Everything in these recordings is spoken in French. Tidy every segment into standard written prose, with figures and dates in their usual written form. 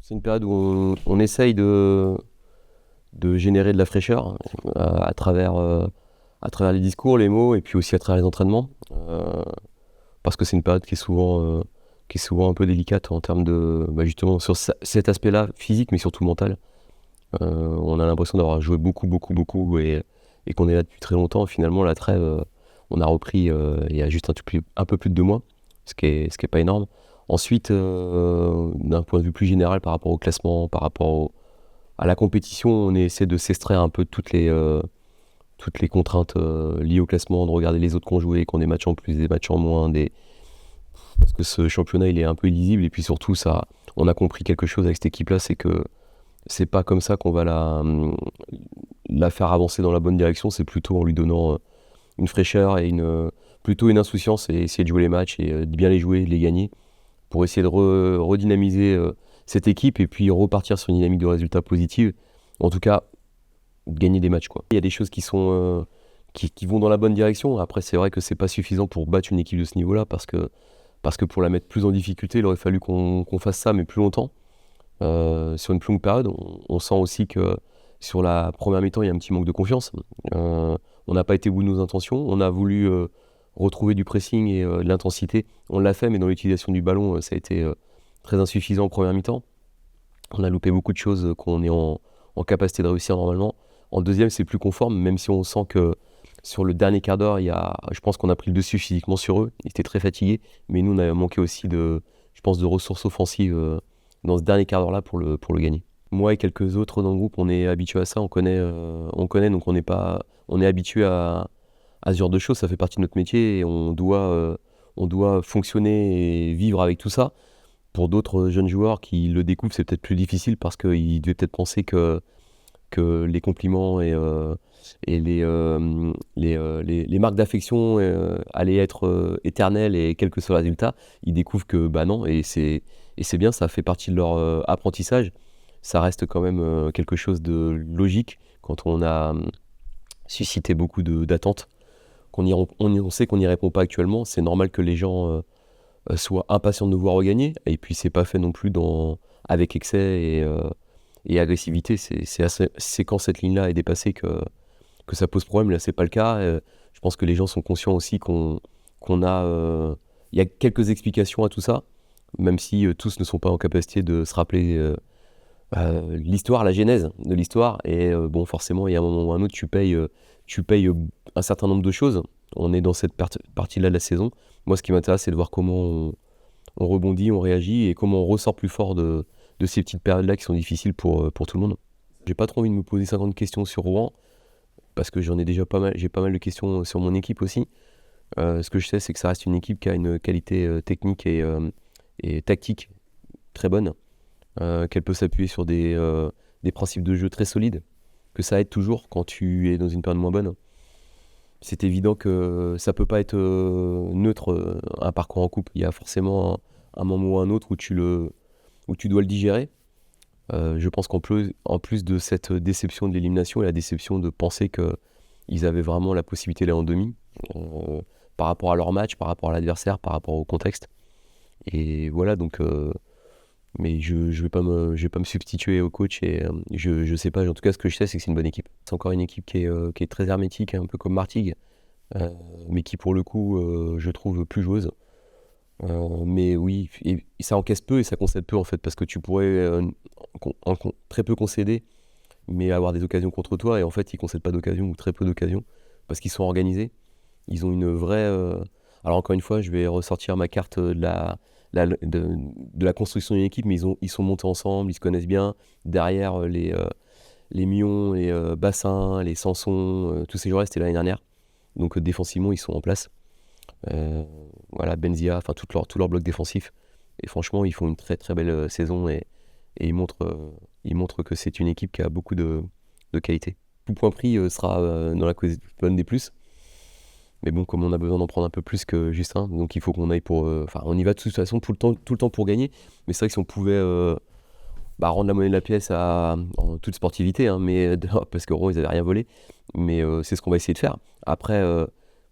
C'est une période où on essaye de générer de la fraîcheur à travers les discours, les mots et puis aussi à travers les entraînements. Parce que c'est une période qui est souvent un peu délicate en termes de justement sur cet aspect-là physique mais surtout mental. On a l'impression d'avoir joué beaucoup et qu'on est là depuis très longtemps. Finalement, la trêve, on a repris il y a juste un peu plus de 2 mois, ce qui est pas énorme. Ensuite, d'un point de vue plus général par rapport au classement, à la compétition, on essaie de s'extraire un peu de toutes les contraintes liées au classement, de regarder les autres qui ont joué, qui ont des matchs en plus, des matchs en moins, parce que ce championnat il est un peu illisible et puis surtout on a compris quelque chose avec cette équipe-là, c'est que c'est pas comme ça qu'on va la faire avancer dans la bonne direction, c'est plutôt en lui donnant une fraîcheur et plutôt une insouciance et essayer de jouer les matchs et de bien les jouer, de les gagner pour essayer de redynamiser cette équipe et puis repartir sur une dynamique de résultats positive. En tout cas, gagner des matchs, quoi. Il y a des choses qui vont dans la bonne direction. Après, c'est vrai que c'est pas suffisant pour battre une équipe de ce niveau-là parce que pour la mettre plus en difficulté, il aurait fallu qu'on fasse ça, mais plus longtemps. Sur une plus longue période, on sent aussi que sur la première mi-temps, il y a un petit manque de confiance. On n'a pas été au bout de nos intentions. On a voulu retrouver du pressing et de l'intensité. On l'a fait, mais dans l'utilisation du ballon, ça a été très insuffisant en première mi-temps. On a loupé beaucoup de choses qu'on est en capacité de réussir normalement. En deuxième, c'est plus conforme, même si on sent que sur le dernier quart d'heure, je pense qu'on a pris le dessus physiquement sur eux. Ils étaient très fatigués, mais nous, on a manqué aussi je pense, de ressources offensives dans ce dernier quart d'heure-là pour le gagner. Moi et quelques autres dans le groupe, on est habitués à ça, donc on est habitué à ce genre de choses, ça fait partie de notre métier et on doit fonctionner et vivre avec tout ça. Pour d'autres jeunes joueurs qui le découvrent, c'est peut-être plus difficile parce qu'ils devaient peut-être penser que les compliments et les marques d'affection allaient être éternelles et quel que soit le résultat. Ils découvrent que bah non, et c'est bien, ça fait partie de leur apprentissage. Ça reste quand même quelque chose de logique quand on a suscité beaucoup d'attentes, on sait qu'on n'y répond pas actuellement. C'est normal que les gens soient impatients de nous voir regagner, et puis c'est pas fait non plus avec excès et agressivité. C'est quand cette ligne-là est dépassée que ça pose problème. Là, c'est pas le cas. Je pense que les gens sont conscients aussi qu'on a. Il y a quelques explications à tout ça, même si tous ne sont pas en capacité de se rappeler l'histoire, la genèse de l'histoire. Et bon, forcément, il y a un moment ou un autre, tu payes un certain nombre de choses. On est dans cette partie-là de la saison. Moi, ce qui m'intéresse, c'est de voir comment on rebondit, on réagit et comment on ressort plus fort de ces petites périodes-là qui sont difficiles pour tout le monde. J'ai pas trop envie de me poser 50 questions sur Rouen parce que j'en ai déjà pas mal. J'ai pas mal de questions sur mon équipe aussi. Ce que je sais, c'est que ça reste une équipe qui a une qualité technique et tactique très bonne, qu'elle peut s'appuyer sur des principes de jeu très solides, que ça aide toujours quand tu es dans une période moins bonne. C'est évident que ça peut pas être neutre un parcours en coupe. Il y a forcément un moment ou un autre où tu dois le digérer. Je pense en plus de cette déception de l'élimination et la déception de penser qu'ils avaient vraiment la possibilité d'aller en demi, par rapport à leur match, par rapport à l'adversaire, par rapport au contexte. Et voilà, donc, mais je vais pas me substituer au coach et je sais pas, en tout cas ce que je sais c'est que c'est une bonne équipe. C'est encore une équipe qui est très hermétique, un peu comme Martigues, mais qui pour le coup, je trouve plus joueuse. Mais oui, et ça encaisse peu et ça concède peu en fait, parce que tu pourrais très peu concéder, mais avoir des occasions contre toi, et en fait ils concèdent pas d'occasions ou très peu d'occasions, parce qu'ils sont organisés. Ils ont une vraie. Alors encore une fois, je vais ressortir ma carte de la construction d'une équipe, mais ils sont montés ensemble, ils se connaissent bien. Derrière, les Mion, les Bassin, les Sanson, tous ces joueurs-là, c'était l'année dernière. Donc défensivement, ils sont en place. Euh, voilà, Benzia, enfin tout leur bloc défensif. Et franchement, ils font une très très belle saison et ils montrent que c'est une équipe qui a beaucoup de qualité. Tout point pris sera dans la colonne des plus. Mais bon, comme on a besoin d'en prendre un peu plus que Justin, donc il faut qu'on aille pour. Enfin, on y va de toute façon tout le temps pour gagner. Mais c'est vrai que si on pouvait rendre la monnaie de la pièce en toute sportivité, hein, mais parce que Rouen, ils n'avaient rien volé. Mais c'est ce qu'on va essayer de faire. Après,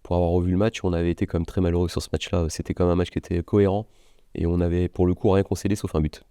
pour avoir revu le match, on avait été quand même très malheureux sur ce match-là. C'était quand même un match qui était cohérent et on avait pour le coup rien concédé sauf un but.